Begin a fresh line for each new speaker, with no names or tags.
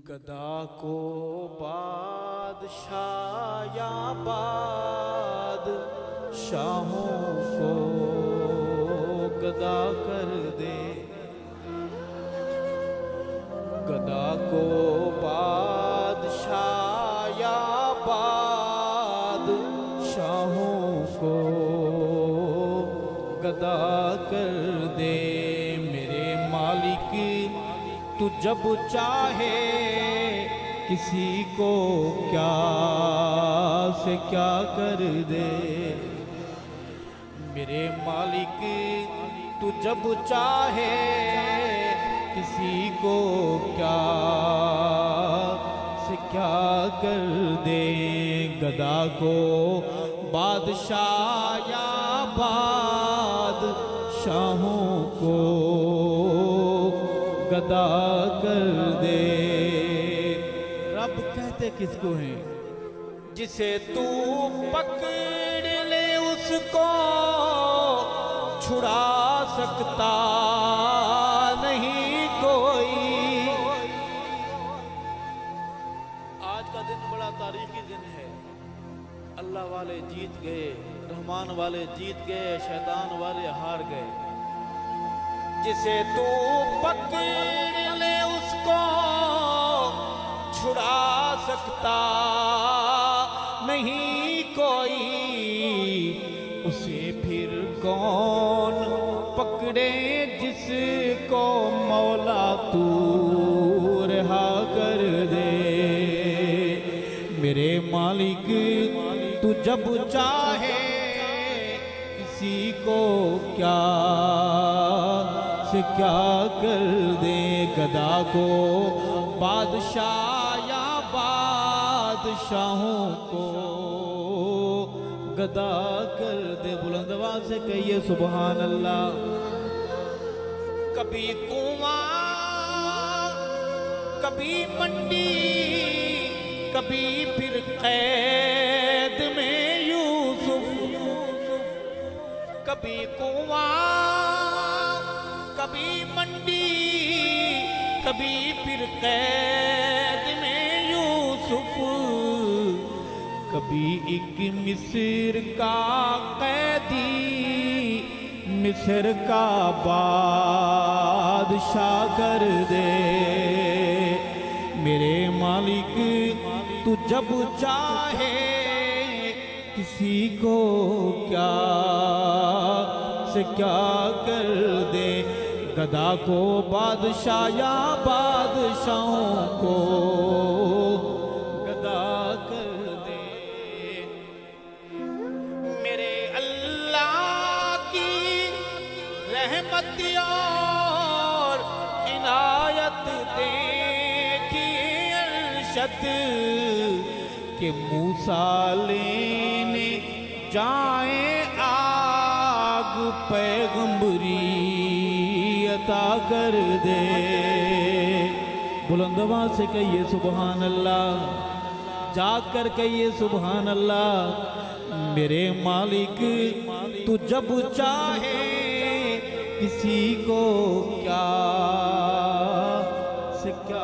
گدا کو بادشاہ یا بادشاہوں کو گدا کر دے، گدا کو بادشاہ یا بادشاہوں کو گدا کر دے۔ میرے مالک تو جب چاہے کسی کو کیا سے کیا کر دے، میرے مالک تو جب چاہے کسی کو کیا سے کیا کر دے۔ گدا کو بادشاہ یا بادشاہوں کو گدا کر دے۔ رب کہتے کس کو ہیں؟ جسے تو پکڑ لے اس کو چھڑا سکتا نہیں کوئی۔ آج کا دن بڑا تاریخی دن ہے۔ اللہ والے جیت گئے، رحمان والے جیت گئے، شیطان والے ہار گئے۔ جسے تو پکڑ لے اس کو چھڑا سکتا نہیں کوئی، اسے پھر کون پکڑے جس کو مولا تو رہا کر دے۔ میرے مالک تو جب چاہے کسی کو کیا سے کیا کر دے۔ گدا کو بادشاہ یا بادشاہوں کو گدا کر دے۔ بلند آواز سے کہیے سبحان اللہ۔ کبھی کنواں کبھی منڈی، کبھی پھر قید میں یوسف، کبھی کنواں کبھی منڈی، کبھی پھر قید میں یوسف، کبھی ایک مصر کا قیدی مصر کا بادشاہ کر دے۔ میرے مالک تو جب چاہے کسی کو کیا سے کیا کر دے۔ گدا کو بادشاہ یا بادشاہوں کو گدا کر دے۔ میرے اللہ کی رحمت اور عنایت دیکھیے ارشد کہ موسیٰ لینے جائیں آگ پیغمبری عطا کر دے۔ بلند آواز سے کہیے سبحان اللہ، جاگ کر کہیے سبحان اللہ۔ میرے مالک تو جب چاہے کسی کو کیا سے کیا